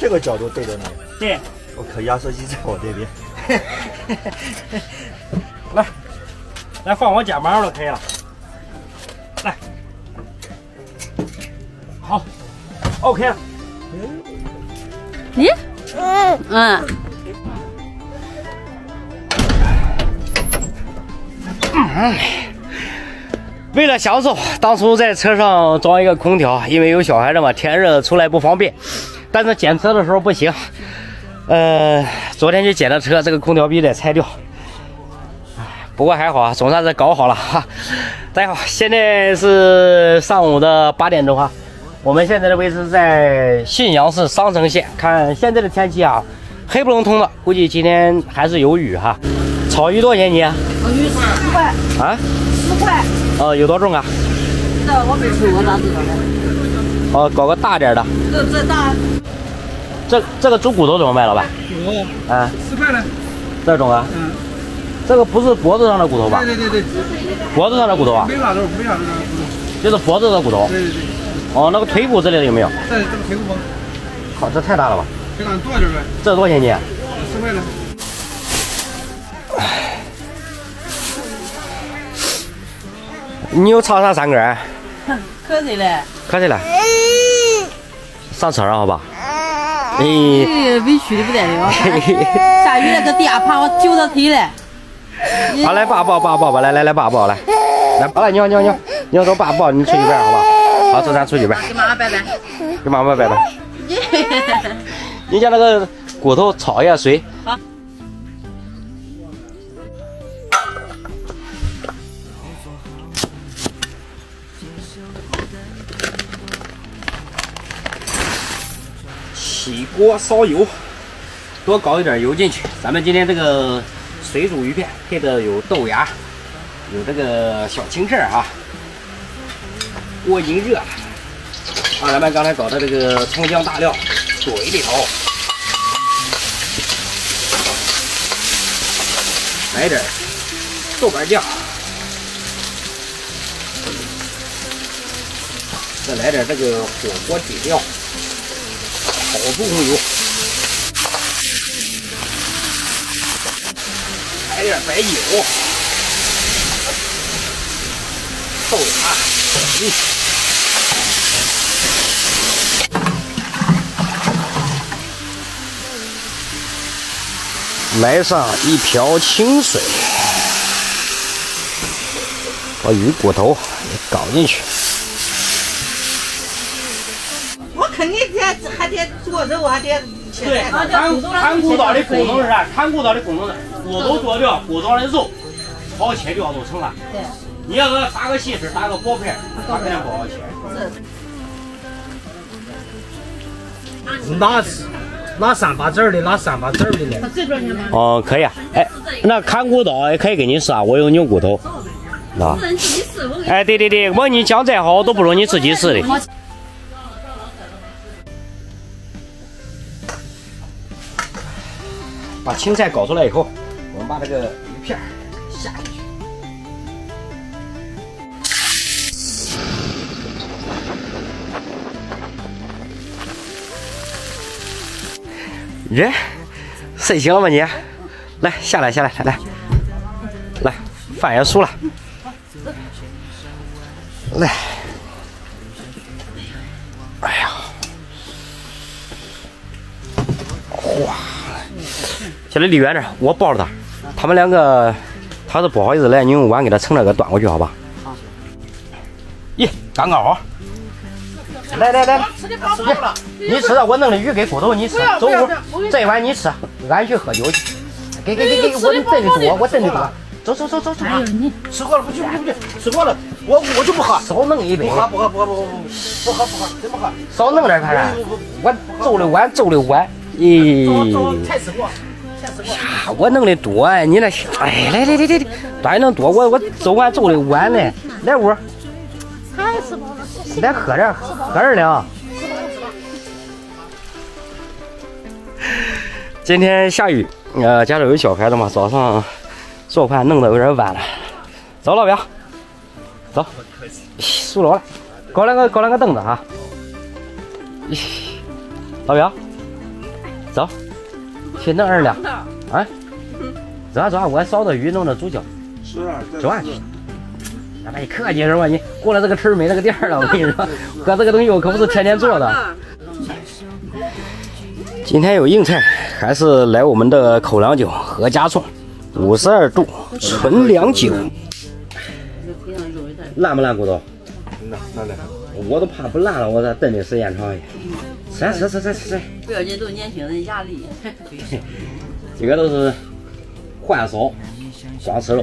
这个角度对着你。对，我靠，压缩机在我这边。来放我肩膀上就可以了。来，好 ，OK 了。咦？嗯。为了享受，当初在车上装一个空调，因为有小孩子嘛，天热出来不方便。但是检测的时候不行，昨天去检了车，这个空调必须得拆掉。不过还好啊，总算是搞好了哈。大家好，现在是上午的8点钟啊。我们现在的位置在信阳市商城县。看现在的天气啊，黑不隆咚的，估计今天还是有雨哈。草鱼多少钱斤啊？草鱼10块。啊？10块。有多重啊？这我没数过，哪知道的？搞个大点的。这大。这个猪骨头怎么卖，老板？骨头啊，10块呢。这种啊？嗯。这个不是脖子上的骨头吧？对。脖子上的骨头啊？没啥肉，没啥肉。就是脖子的骨头。对。哦，那个腿骨之类的有没有？这个腿骨吗？靠，这太大了吧？这个多少钱呗？这多少钱斤？10块呢。你有长啥3根？瞌睡嘞。瞌睡了。上车上好吧？委屈的不得了。下雨那个地怕我揪着腿嘞。好，来爸抱吧，来爸抱来。来，好了，你好，走爸抱你出去玩好吧？好，走，咱出去玩。给妈妈拜拜。给妈妈拜拜。你将那个骨头炒一下水。好。起锅烧油，多搞一点油进去。咱们今天这个水煮鱼片配的有豆芽，有这个小青菜啊。锅已经热了，把咱们刚才搞的这个葱姜大料怼里头，来点豆瓣酱，再来点这个火锅底料。好不红油，来点白酒，豆芽，来上一瓢清水，把鱼骨头也搞进去。肯定还得做肉，还得对，看骨头的功能是啥？看骨头的功能是骨头做掉，骨头的肉好切掉就成了。对，你要是打个细丝，打个薄片，它肯定不好切。拿3把籽的，拿3把籽的呢。哦，可以啊。哎，那看骨头也可以给你试啊，我有牛骨头。啊。哎，对，我你讲再好都不如你自己试的。把青菜搞出来以后，我们把这个鱼片下进去。人睡醒了吗你？来，下来，来，饭也熟了，来，哎呀，哇！现在离远点，我抱着他。他们2个，他是不好意思来，你用碗给他盛了个端过去，好吧？咦，刚刚好。来，你吃了，我弄的鱼给骨头你吃。走，这一碗你吃，俺去喝酒去。给，我炖的多。走。哎呦你吃过了不去，吃过了，我就不喝。少弄一杯。不喝，真不喝。少弄点看啥？我揍了碗。咦。太吃过。呀，我弄的多，你那，哎，来，端弄多，我揍的碗呢。来屋，太吃饱了，来喝点凉。今天下雨，家里有小孩子嘛，早上做饭弄得有点晚了。走，老表，走，熟了，搞两个凳子哈。老表，走，去那儿了啊！走啊走啊，我烧的鱼弄的猪脚，是啊，走啊去。哎，你客气是吧？你过了这个村没那个店了，我跟你说，哥这个东西我可不是天天做的。今天有硬菜，还是来我们的口粮酒何家庄，52度纯粮酒。烂不烂骨头？那我都怕不烂了，我再等你时间长一点。吃。不要紧，都年轻人压力。这个都是换烧，光吃肉。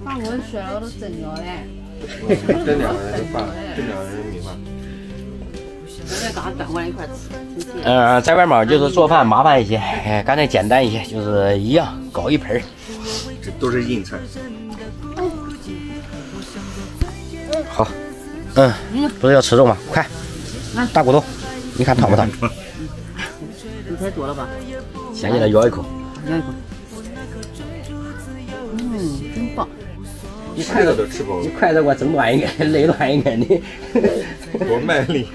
把我摔了，我都蒸了嘞。这两个人就饭，这两个人米饭。我也刚端过来一块吃。在外面就是做饭麻烦一些，哎，干脆简单一些，就是一样搞一盆。这都是硬菜。好，不是要吃肉吗？快，大骨头，你看烫不烫？你太多了吧？先给他咬一口。咬一口。真棒。你筷子都吃饱了，你筷子给我整短一点，累短一点的。多卖力！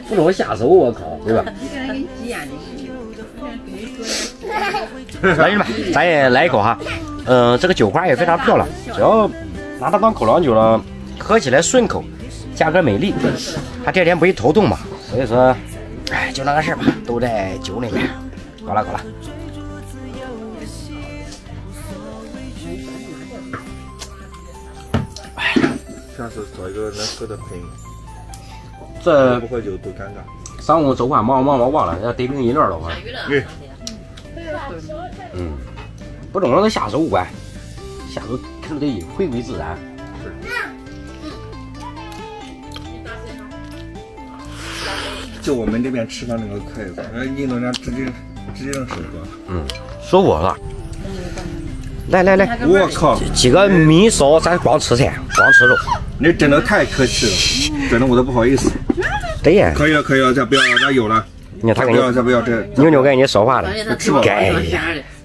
不能下手，我靠，对吧？来人吧，咱也来一口哈。这个酒花也非常漂亮，只要拿它当口粮酒了，喝起来顺口，价格美丽，它第二天不会头痛嘛。所以说，哎，就那个事儿吧，都在酒里面。搞了。下次找一个能喝的陪你。这不喝酒多尴尬。上午走饭忙忘了，要得瓶饮料了我。不懂让他下手管，下手肯定得回归自然。就我们这边吃饭那个筷子，印度人直接用手抓。舒服是吧？来，我靠，几个米烧，咱光吃菜，光吃肉。你真的太客气了，真的我都不好意思。对呀，可以了，再不要了，咱有了。你看他给你，再不要这。妞给你烧化了，该呀。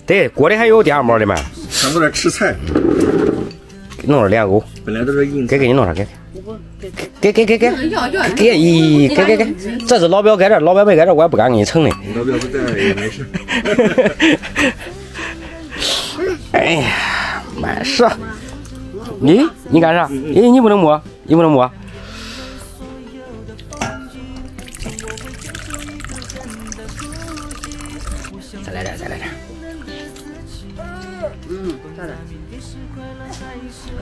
对，锅里还有点馍的嘛。咱都在吃菜，弄点莲藕，本来都是硬菜。给你弄点，给，这是老表给这，老表没给这，我也不敢给你盛的。老表不在也没事。哎呀，满事。你干啥？你不能摸，再来点。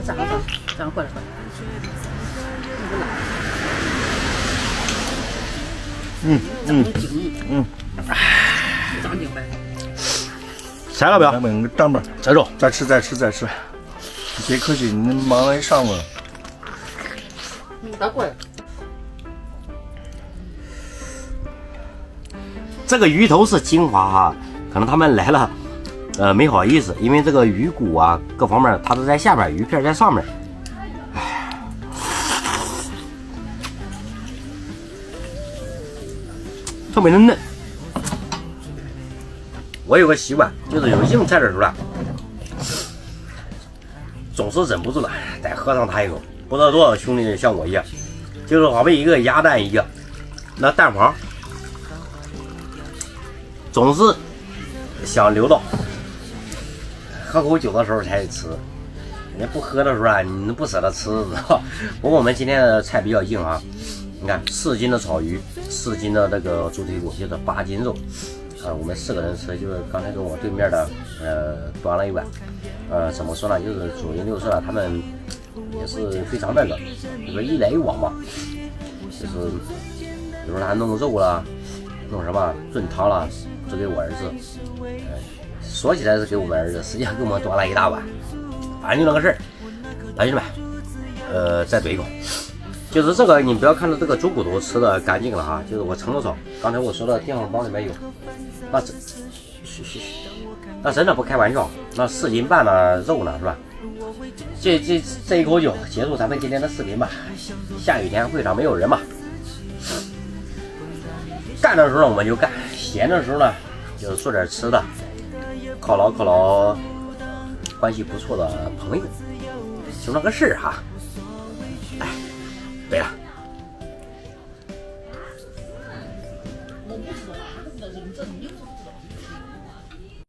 咋了？这样过来。长精白。来了表，张本，这肉，再吃。你别客气，你忙了一上午了。咋过来？这个鱼头是精华哈，可能他们来了，没好意思，因为这个鱼骨啊各方面它都在下面，鱼片在上面。特别的嫩。我有个习惯，就是有硬菜的时候啊，总是忍不住了，得喝上它一口。不知道多少兄弟像我一样，就是好比一个鸭蛋一样，那蛋黄总是想留到喝口酒的时候才吃，你不喝的时候啊，你不舍得吃，知道吧？不过我们今天的菜比较硬啊，你看4斤的草鱼，4斤的那个猪腿骨，就是8斤肉。我们4个人吃，就是刚才跟我对面的端了一碗，怎么说呢，就是左邻右舍他们也是非常那个，就是一来一往嘛，就是比如说他弄肉了，弄什么炖汤了，就给我儿子，说起来是给我们儿子，实际上给我们端了一大碗，反正就那个事儿。来兄弟们，再怼一口。就是这个，你不要看到这个猪骨头吃的干净了哈，就是我盛多少，刚才我说的电饭煲里面有，那真的不开玩笑，那4斤半的肉呢，是吧？这一口酒结束咱们今天的视频吧。下雨天会场没有人嘛，干的时候呢我们就干，闲的时候呢就是做点吃的，犒劳关系不错的朋友，就那个事儿哈。哎，对了，认证，有时候